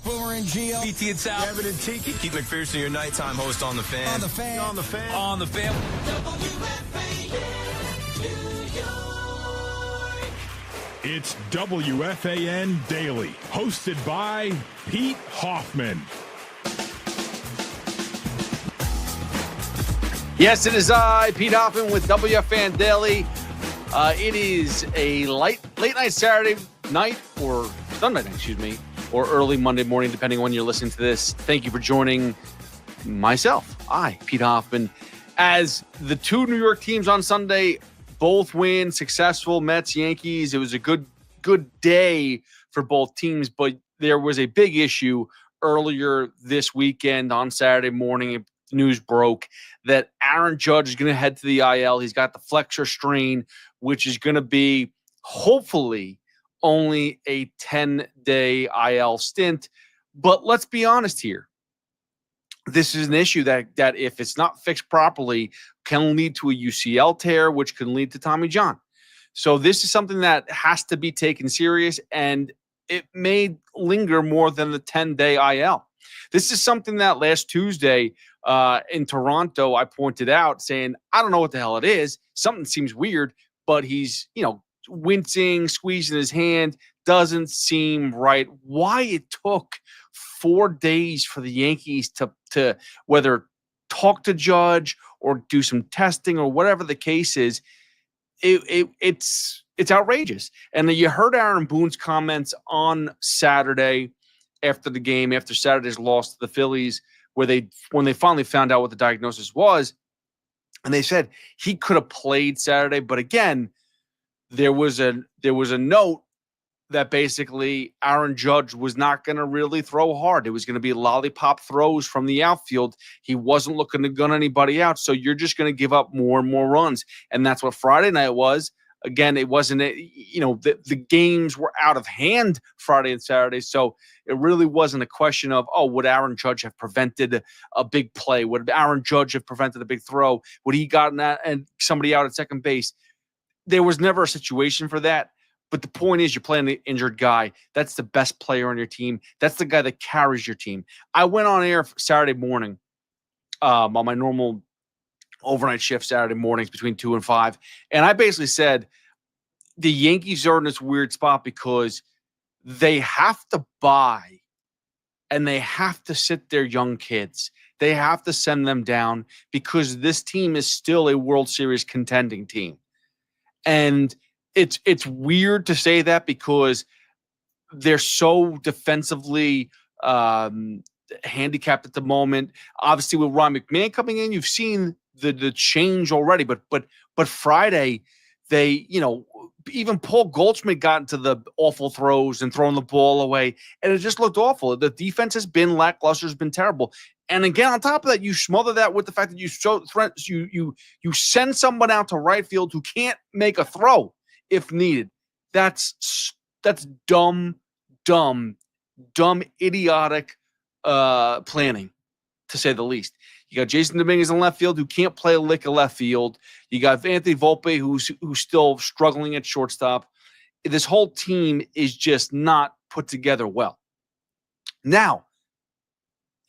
Boomer and Gio. BT and Sal. Evan and Tiki. Keith McPherson, your nighttime host on The Fan. On the Fan. On the Fan. On the Fan. It's WFAN Daily, hosted by Pete Hoffman. Yes, it is I, Pete Hoffman, with WFAN Daily. It is a late night Saturday night, or Sunday night, excuse me, or early Monday morning, depending on when you're listening to this. Thank you for joining myself, Pete Hoffman, as the two New York teams on Sunday both win, successful Mets, Yankees. It was a good day for both teams, but there was a big issue earlier this weekend on Saturday morning. News broke that Aaron Judge is going to head to the IL. He's got the flexor strain, which is going to be hopefully only a 10-day IL stint. But let's be honest here. This is an issue that if it's not fixed properly can lead to a UCL tear, which can lead to Tommy John. So this is something that has to be taken serious, and it may linger more than the 10-day IL. This is something that last Tuesday in Toronto, I pointed out saying, I don't know what the hell it is. Something seems weird, but he's, wincing, squeezing his hand, doesn't seem right. Why it took 4 days for the Yankees to whether talk to Judge or do some testing or whatever the case is, it's outrageous. And you heard Aaron Boone's comments on Saturday after the game, after Saturday's loss to the Phillies, when they finally found out what the diagnosis was, and they said he could have played Saturday, but again, there was a note that basically Aaron Judge was not going to really throw hard. It was going to be lollipop throws from the outfield. He wasn't looking to gun anybody out, so you're just going to give up more and more runs, and that's what Friday night was. Again, it wasn't, the games were out of hand Friday and Saturday, so it really wasn't a question of, would Aaron Judge have prevented a big play? Would Aaron Judge have prevented a big throw? Would he gotten that and somebody out at second base? There was never a situation for that. But the point is, you're playing the injured guy. That's the best player on your team. That's the guy that carries your team. I went on air Saturday morning on my normal overnight shift Saturday mornings between 2 and 5. And I basically said the Yankees are in this weird spot because they have to buy and they have to sit their young kids. They have to send them down because this team is still a World Series contending team. And it's weird to say that because they're so defensively handicapped at the moment. Obviously, with Ron McMahon coming in, you've seen the change already. But Friday, they, even Paul Goldschmidt got into the awful throws and throwing the ball away, and it just looked awful. The defense has been lackluster, has been terrible. And again, on top of that, you smother that with the fact that you send someone out to right field who can't make a throw if needed. That's dumb, idiotic planning, to say the least. You got Jason Dominguez in left field who can't play a lick of left field. You got Anthony Volpe who's still struggling at shortstop. This whole team is just not put together well. Now,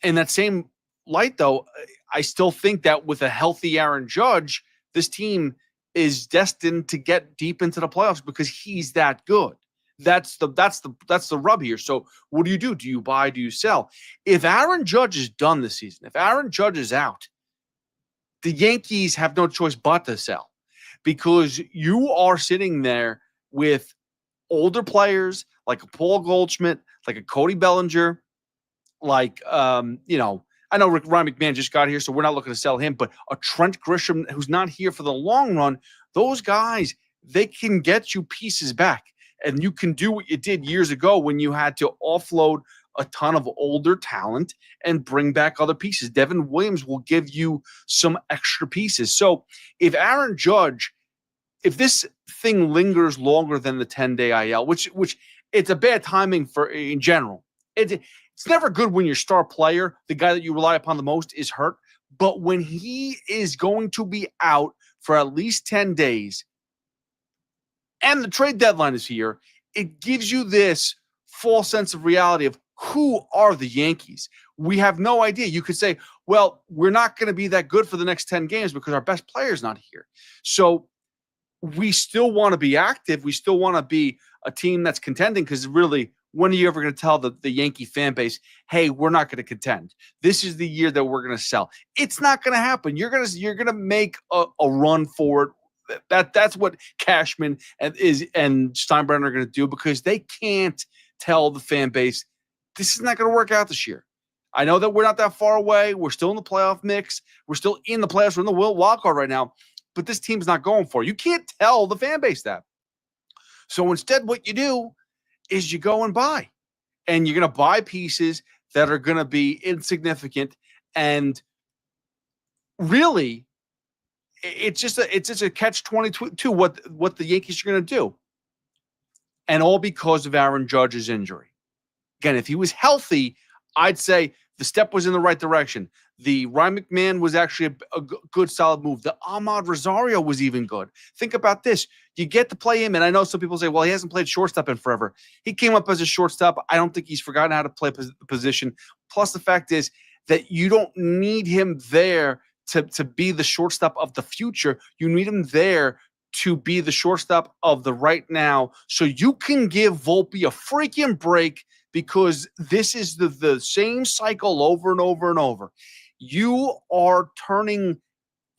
in that same light, though, I still think that with a healthy Aaron Judge, this team is destined to get deep into the playoffs because he's that good. That's the rub here. So what do you do? Do you buy? Do you sell? If Aaron Judge is done this season, if Aaron Judge is out, the Yankees have no choice but to sell because you are sitting there with older players like a Paul Goldschmidt, like a Cody Bellinger, like I know Ryan McMahon just got here, so we're not looking to sell him, but a Trent Grisham who's not here for the long run, those guys, they can get you pieces back. And you can do what you did years ago when you had to offload a ton of older talent and bring back other pieces. Devin Williams will give you some extra pieces. So if Aaron Judge, if this thing lingers longer than the 10-day IL, which it's a bad timing for in general. It's never good when your star player, the guy that you rely upon the most, is hurt. But when he is going to be out for at least 10 days, and the trade deadline is here, it gives you this false sense of reality of who are the Yankees? We have no idea. You could say, well, we're not going to be that good for the next 10 games because our best player's not here. So we still want to be active. We still want to be a team that's contending, because really, when are you ever going to tell the Yankee fan base, hey, we're not going to contend? This is the year that we're going to sell. It's not going to happen. You're going to make a run for it. That's what Cashman and Steinbrenner are going to do, because they can't tell the fan base this is not going to work out this year. I know that we're not that far away. We're still in the playoff mix. We're still in the playoffs. We're in the wild card right now. But this team's not going for it. You can't tell the fan base that. So instead, what you do is you go and buy. And you're going to buy pieces that are going to be insignificant. And really, it's just a catch-22 what the Yankees are going to do. And all because of Aaron Judge's injury. Again, if he was healthy, I'd say the step was in the right direction. The Ryan McMahon was actually a good, solid move. The Ahmad Rosario was even good. Think about this. You get to play him, and I know some people say, well, he hasn't played shortstop in forever. He came up as a shortstop. I don't think he's forgotten how to play the position. Plus, the fact is that you don't need him there to be the shortstop of the future. You need him there to be the shortstop of the right now, so you can give Volpe a freaking break, because this is the same cycle over and over and over. You are turning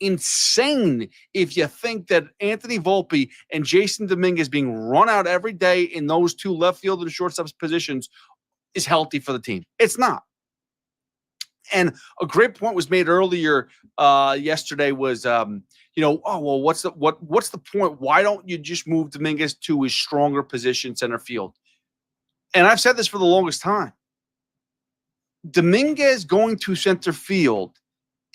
insane if you think that Anthony Volpe and Jason Dominguez being run out every day in those two left field and shortstop positions is healthy for the team. It's not. And a great point was made earlier yesterday was, what's the point? Why don't you just move Dominguez to his stronger position, center field? And I've said this for the longest time. Dominguez going to center field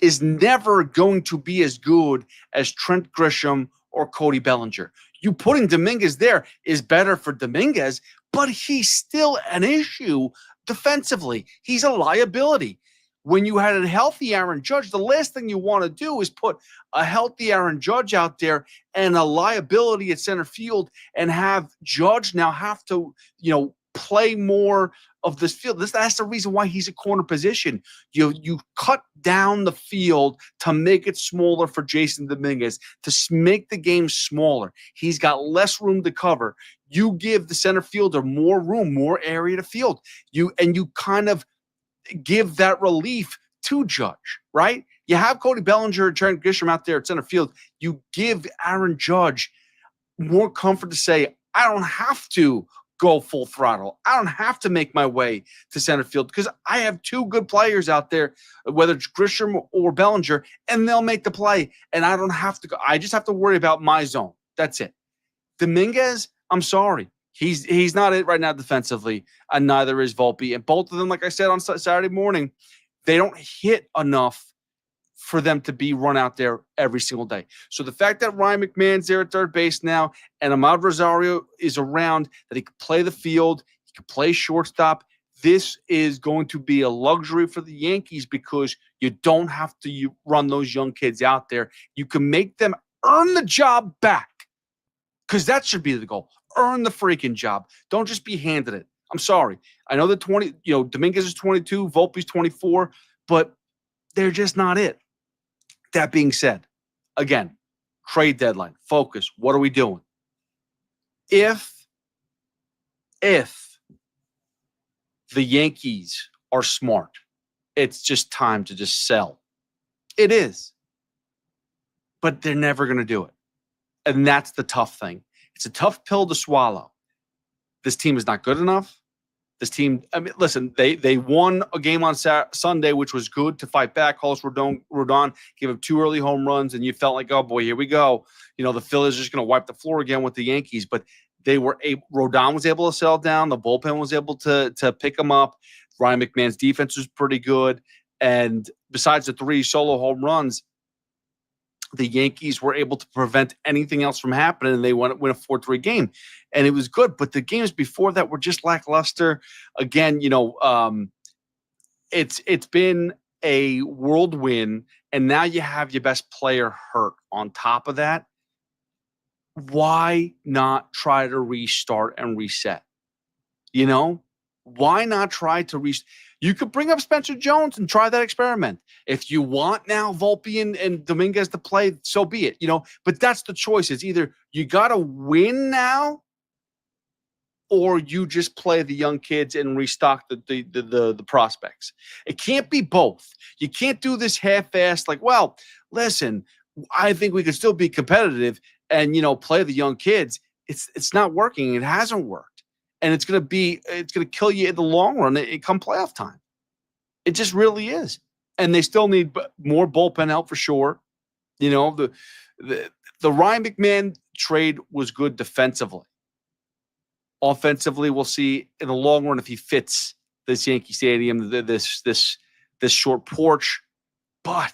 is never going to be as good as Trent Grisham or Cody Bellinger. You putting Dominguez there is better for Dominguez, but he's still an issue defensively. He's a liability. When you had a healthy Aaron Judge, the last thing you want to do is put a healthy Aaron Judge out there and a liability at center field and have Judge now have to, play more of this field. That's the reason why he's a corner position. You cut down the field to make it smaller for Jason Dominguez, to make the game smaller. He's got less room to cover. You give the center fielder more room, more area to field. You kind of give that relief to Judge, right? You have Cody Bellinger and Trent Grisham out there at center field. You give Aaron Judge more comfort to say, I don't have to go full throttle. I don't have to make my way to center field because I have two good players out there, whether it's Grisham or Bellinger, and they'll make the play. And I don't have to go. I just have to worry about my zone. That's it. Dominguez, I'm sorry. He's not it right now defensively, and neither is Volpe. And both of them, like I said on Saturday morning, they don't hit enough for them to be run out there every single day. So the fact that Ryan McMahon's there at third base now and Ahmad Rosario is around, that he could play the field, he could play shortstop, this is going to be a luxury for the Yankees because you don't have to run those young kids out there. You can make them earn the job back, because that should be the goal. Earn the freaking job. Don't just be handed it. I'm sorry. I know that Dominguez is 22, Volpe's 24, but they're just not it. That being said, again, trade deadline, focus. What are we doing? If the Yankees are smart, it's just time to just sell. It is. But they're never going to do it. And that's the tough thing. It's a tough pill to swallow. This team is not good enough. This team, listen, they won a game on Sunday, which was good to fight back. Carlos Rodon gave up 2 early home runs, and you felt like, oh, boy, here we go. The Phillies are just going to wipe the floor again with the Yankees. But Rodon was able to settle down. The bullpen was able to pick them up. Ryan McMahon's defense was pretty good. And besides the 3 solo home runs, the Yankees were able to prevent anything else from happening, and they win a 4-3 game. And it was good. But the games before that were just lackluster. Again, it's been a whirlwind, and now you have your best player hurt on top of that. Why not try to restart and reset? Why not try to reach? You could bring up Spencer Jones and try that experiment. If you want now Volpe and Dominguez to play, so be it. But that's the choice. It's either you got to win now, or you just play the young kids and restock the prospects. It can't be both. You can't do this half-assed like, well, listen, I think we could still be competitive and, play the young kids. It's not working. It hasn't worked. And it's going to kill you in the long run. It come playoff time. It just really is. And they still need more bullpen help for sure. The Ryan McMahon trade was good defensively. Offensively, we'll see in the long run if he fits this Yankee Stadium, this short porch. But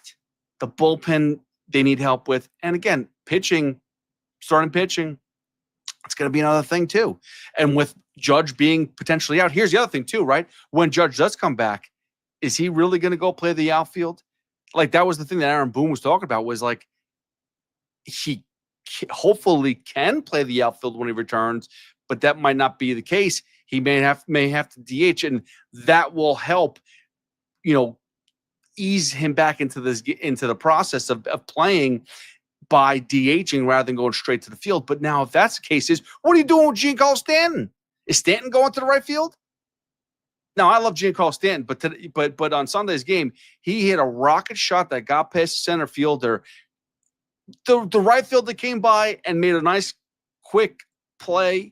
the bullpen they need help with, and again, starting pitching, it's going to be another thing too. And with Judge being potentially out, here's the other thing too, right? When Judge does come back, is he really going to go play the outfield? Like that was the thing that Aaron Boone was talking about. Was like he hopefully can play the outfield when he returns. But that might not be the case. He may have to DH, and that will help, ease him back into the process of playing by DHing rather than going straight to the field. But now, if that's the case, what are you doing with Giancarlo Stanton? Is Stanton going to the right field? Now, I love Giancarlo Stanton, but on Sunday's game, he hit a rocket shot that got past the center fielder. The right fielder came by and made a nice, quick play.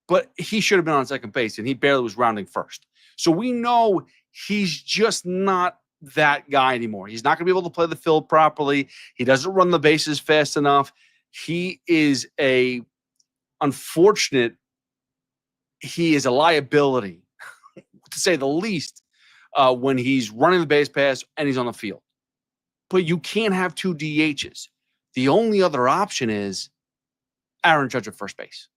But he should have been on second base, and he barely was rounding first. So we know he's just not that guy anymore. He's not going to be able to play the field properly. He doesn't run the bases fast enough. He is he is a liability, to say the least, when he's running the base pass and he's on the field. But you can't have two DHs. The only other option is Aaron Judge at first base.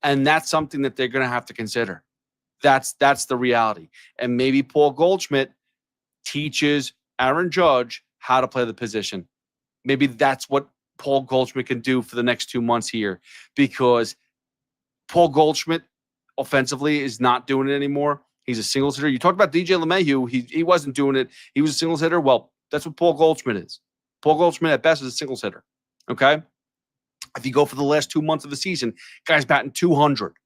And that's something that they're going to have to consider. That's the reality. And maybe Paul Goldschmidt teaches Aaron Judge how to play the position. Maybe that's what Paul Goldschmidt can do for the next 2 months here, because Paul Goldschmidt offensively is not doing it anymore. He's a singles hitter. You talked about DJ LeMahieu. He wasn't doing it. He was a singles hitter. Well, that's what Paul Goldschmidt is. Paul Goldschmidt at best is a singles hitter. Okay? If you go for the last 2 months of the season, guy's batting 200.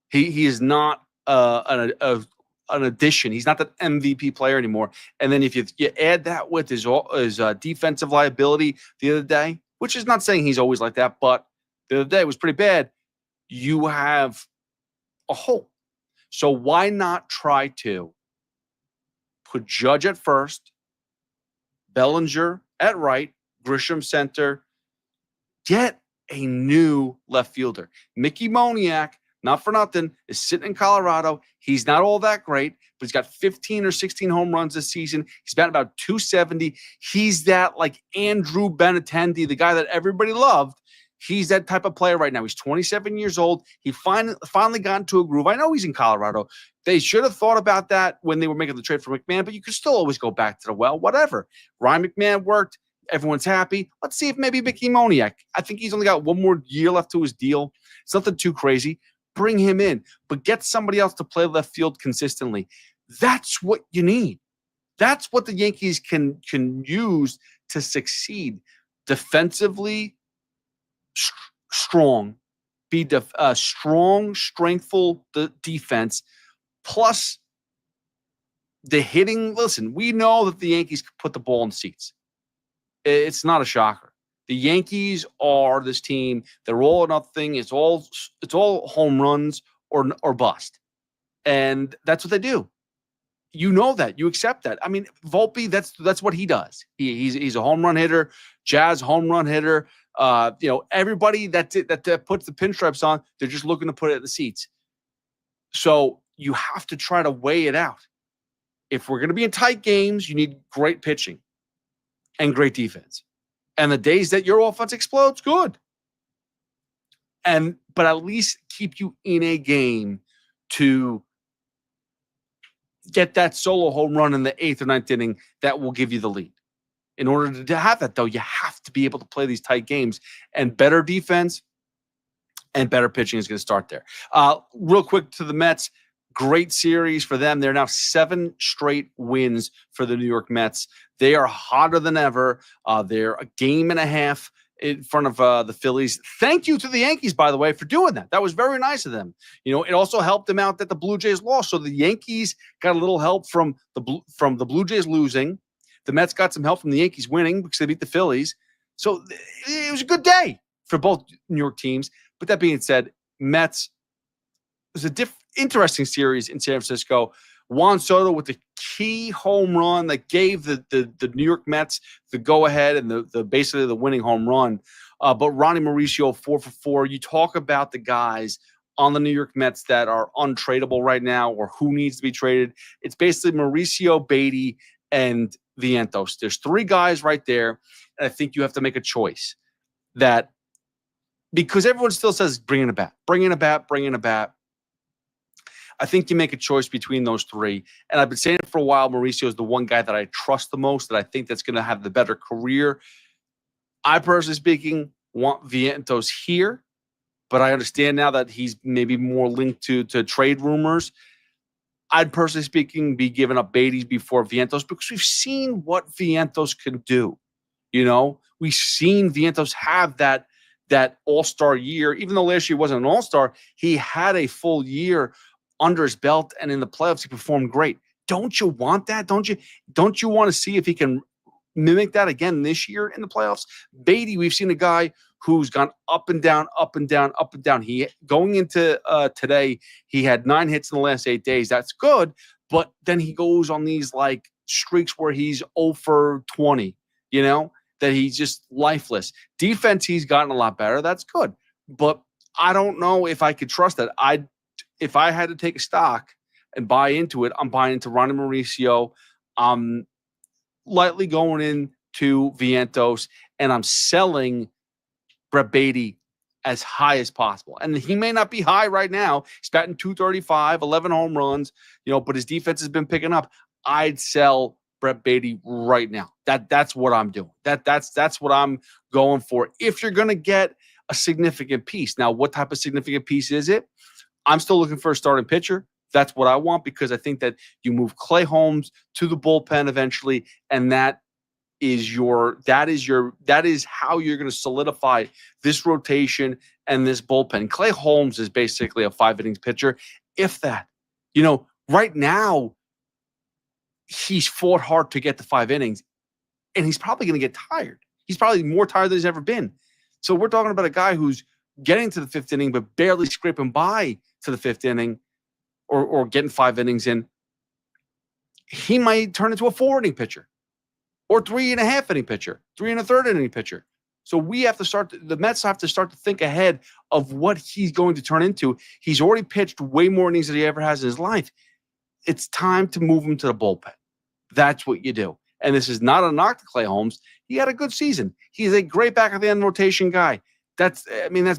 He is not an addition. He's not that MVP player anymore. And then if you add that with his defensive liability the other day, which is not saying he's always like that, but the other day was pretty bad, you have a hole. So why not try to put Judge at first, Bellinger at right, Grisham center, get a new left fielder. Mickey Moniak, not for nothing, is sitting in Colorado. He's not all that great, but he's got 15 or 16 home runs this season. He's batting about 270. He's that like Andrew Benintendi, the guy that everybody loved. He's that type of player right now. He's 27 years old. He finally got into a groove. I know he's in Colorado. They should have thought about that when they were making the trade for McMahon, but you could still always go back to the well, whatever. Ryan McMahon worked. Everyone's happy. Let's see if maybe Mickey Moniak. I think he's only got 1 more year left to his deal. It's nothing too crazy. Bring him in, but get somebody else to play left field consistently. That's what you need. That's what the Yankees can use to succeed. Defensively strong, be strong, strengthful defense, plus the hitting. Listen, we know that the Yankees can put the ball in seats. It's not a shocker. The Yankees are this team. They're all or nothing. It's all home runs or bust, and that's what they do. You know that. You accept that. I mean, Volpe, that's what he does. He's a home run hitter. Jazz home run hitter. Everybody that puts the pinstripes on, they're just looking to put it in the seats. So you have to try to weigh it out. If we're going to be in tight games, you need great pitching and great defense. And the days that your offense explodes, good. But at least keep you in a game to get that solo home run in the 8th or 9th inning that will give you the lead. In order to have that, though, you have to be able to play these tight games. And better defense and better pitching is going to start there. Real quick to the Mets. Great series for them. They're now 7 straight wins for the New York Mets. They are hotter than ever. They're a game and a half in front of the Phillies. Thank you to the Yankees, by the way, for doing that. That was very nice of them. It also helped them out that the Blue Jays lost. So the Yankees got a little help from the Blue Jays losing. The Mets got some help from the Yankees winning because they beat the Phillies. So it was a good day for both New York teams. But that being said, Mets was a interesting series in San Francisco. Juan Soto with the key home run that gave the New York Mets the go-ahead and the basically the winning home run. But Ronnie Mauricio, 4 for 4. You talk about the guys on the New York Mets that are untradeable right now or who needs to be traded. It's basically Mauricio, Beatty, and Vientos. There's 3 guys right there, and I think you have to make a choice that because everyone still says bring in a bat, bring in a bat, bring in a bat. I think you make a choice between those 3. And I've been saying it for a while. Mauricio is the one guy that I trust the most, that I think that's going to have the better career. I, personally speaking, want Vientos here, but I understand now that he's maybe more linked to trade rumors. I'd, personally speaking, be giving up Beatty before Vientos because we've seen what Vientos can do. We've seen Vientos have that all-star year. Even though last year wasn't an all-star, he had a full year under his belt, and in the playoffs he performed great. Don't you want that? Don't you want to see if he can mimic that again this year in the playoffs? Beatty, we've seen a guy who's gone up and down, up and down, up and down. He going into today, he had 9 hits in the last 8 days. That's good, but then he goes on these like streaks where he's 0 for 20, that he's just lifeless. Defense, he's gotten a lot better. That's good, but I don't know if I could trust that. If I had to take a stock and buy into it, I'm buying into Ronnie Mauricio. I'm lightly going into Vientos, and I'm selling Brett Beatty as high as possible. And he may not be high right now. He's batting .235, 11 home runs, but his defense has been picking up. I'd sell Brett Beatty right now. That's what I'm doing. That's what I'm going for. If you're going to get a significant piece. Now, what type of significant piece is it? I'm still looking for a starting pitcher. That's what I want because I think that you move Clay Holmes to the bullpen eventually, and that is how you're going to solidify this rotation and this bullpen. Clay Holmes is basically a 5 innings pitcher, if that. Right now he's fought hard to get to 5 innings, and he's probably going to get tired. He's probably more tired than he's ever been. So we're talking about a guy who's getting to the 5th inning but barely scraping by to the 5th inning or getting 5 innings in. He might turn into a 4-inning pitcher or 3.5 inning pitcher, 3 1/3 inning pitcher. So the Mets have to start to think ahead of what he's going to turn into. He's already pitched way more innings than he ever has in his life. It's time to move him to the bullpen. That's what you do. And this is not a knock to Clay Holmes. He had a good season. He's a great back of the end rotation guy. That's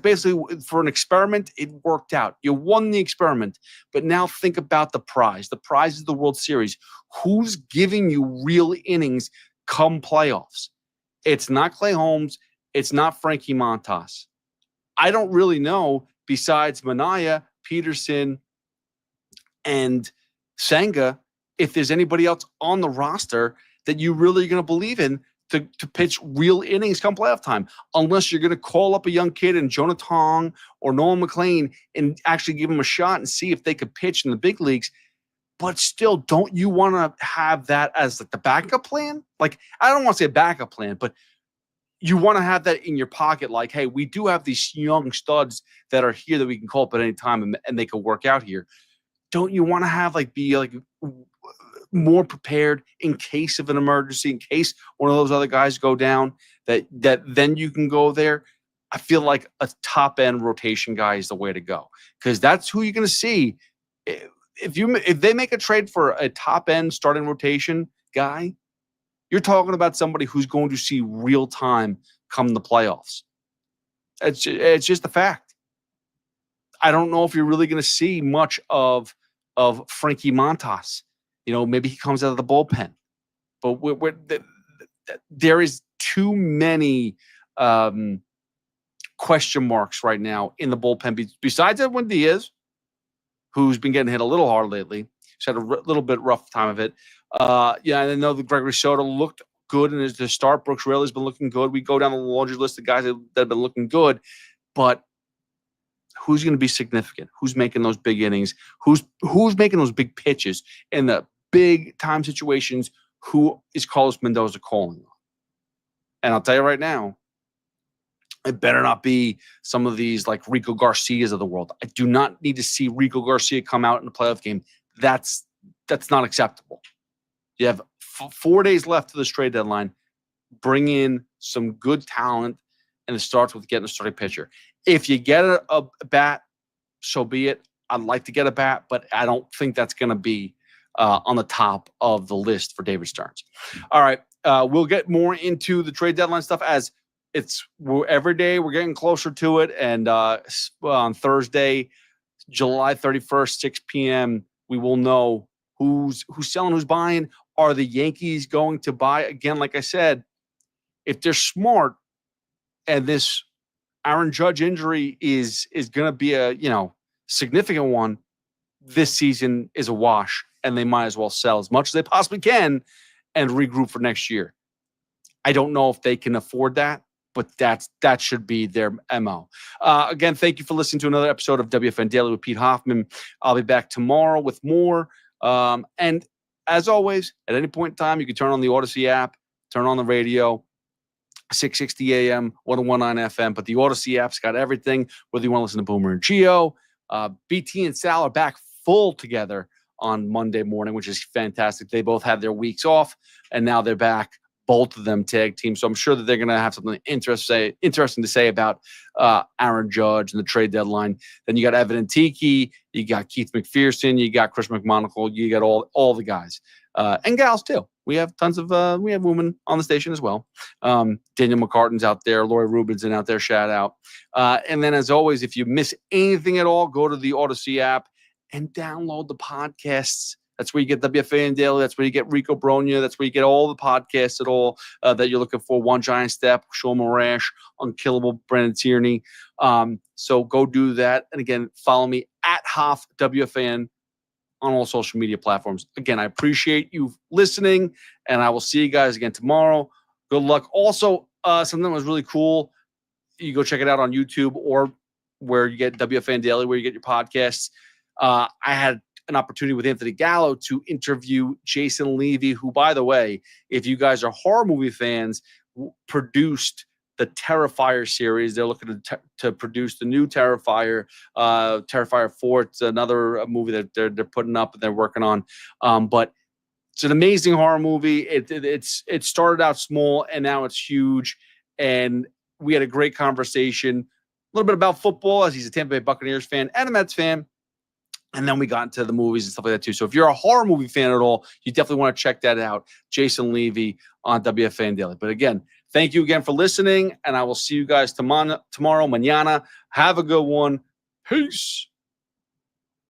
basically for an experiment. It worked out. You won the experiment, but now think about the prize. The prize is the World Series. Who's giving you real innings come playoffs? It's not Clay Holmes. It's not Frankie Montas. I don't really know, besides Manaea, Peterson, and Senga, if there's anybody else on the roster that you really are going to believe in to pitch real innings come playoff time, unless you're going to call up a young kid in Jonah Tong or Nolan McLean and actually give them a shot and see if they could pitch in the big leagues. But still, don't you want to have that as like the backup plan? Like, I don't want to say a backup plan, but you want to have that in your pocket. Like, hey, we do have these young studs that are here that we can call up at any time and they could work out here. Don't you want to be more prepared in case of an emergency, in case one of those other guys go down, that then you can go there? I feel like a top end rotation guy is the way to go, because that's who you're going to see. If they make a trade for a top end starting rotation guy, you're talking about somebody who's going to see real time come the playoffs. It's just a fact. I don't know if you're really going to see much of Frankie Montas. Maybe he comes out of the bullpen, but there is too many question marks right now in the bullpen. Besides Edwin Diaz, who's been getting hit a little hard lately. He's had a little bit rough time of it. Yeah, and I know that Gregory Soto looked good in his start. Brooks Raley's been looking good. We go down the laundry list of guys that have been looking good, but who's going to be significant? Who's making those big innings? Who's making those big pitches in the big time situations? Who is Carlos Mendoza calling on? And I'll tell you right now, it better not be some of these like Rico Garcias of the world. I do not need to see Rico Garcia come out in a playoff game. That's not acceptable. You have 4 days left to this trade deadline. Bring in some good talent, and it starts with getting a starting pitcher. If you get a bat, so be it. I'd like to get a bat, but I don't think that's going to be on the top of the list for David Stearns. All right, we'll get more into the trade deadline stuff as every day we're getting closer to it. And on Thursday, July 31st, 6 p.m., we will know who's selling, who's buying. Are the Yankees going to buy? Again, like I said, if they're smart and this Aaron Judge injury is going to be a significant one, this season is a wash, and they might as well sell as much as they possibly can and regroup for next year. I don't know if they can afford that, but that should be their MO. Again, thank you for listening to another episode of WFAN Daily with Pete Hoffman. I'll be back tomorrow with more. And as always, at any point in time, you can turn on the Odyssey app, turn on the radio, 660 AM, 101.9 FM. But the Odyssey app's got everything, whether you want to listen to Boomer and Gio. BT and Sal are back full together on Monday morning, which is fantastic. They both had their weeks off, and now they're back, both of them tag team. So I'm sure that they're going to have something interesting to say about Aaron Judge and the trade deadline. Then you got Evan and Tiki, you got Keith McPherson, you got Chris McMonagle, you got all the guys and gals too. We have tons of we have women on the station as well. Daniel McCartan's out there, Lori Rubinson out there, shout out. And then as always, if you miss anything at all, go to the Odyssey app and download the podcasts. That's where you get WFAN Daily. That's where you get Rico Bronya. That's where you get all the podcasts at all that you're looking for. One Giant Step, Show Morash, Unkillable, Brandon Tierney. So go do that. And again, follow me at Hoff WFAN on all social media platforms. Again, I appreciate you listening, and I will see you guys again tomorrow. Good luck. Also, something that was really cool, you go check it out on YouTube or where you get WFAN Daily, where you get your podcasts. I had an opportunity with Anthony Gallo to interview Jason Levy, who, by the way, if you guys are horror movie fans, produced the Terrifier series. They're looking to produce the new Terrifier, Terrifier 4. It's another movie that they're putting up and they're working on. But it's an amazing horror movie. It started out small and now it's huge. And we had a great conversation, a little bit about football, as he's a Tampa Bay Buccaneers fan and a Mets fan. And then we got into the movies and stuff like that too. So if you're a horror movie fan at all, you definitely want to check that out. Jason Levy on WFAN Daily. But again, thank you again for listening, and I will see you guys tomorrow, mañana. Have a good one. Peace.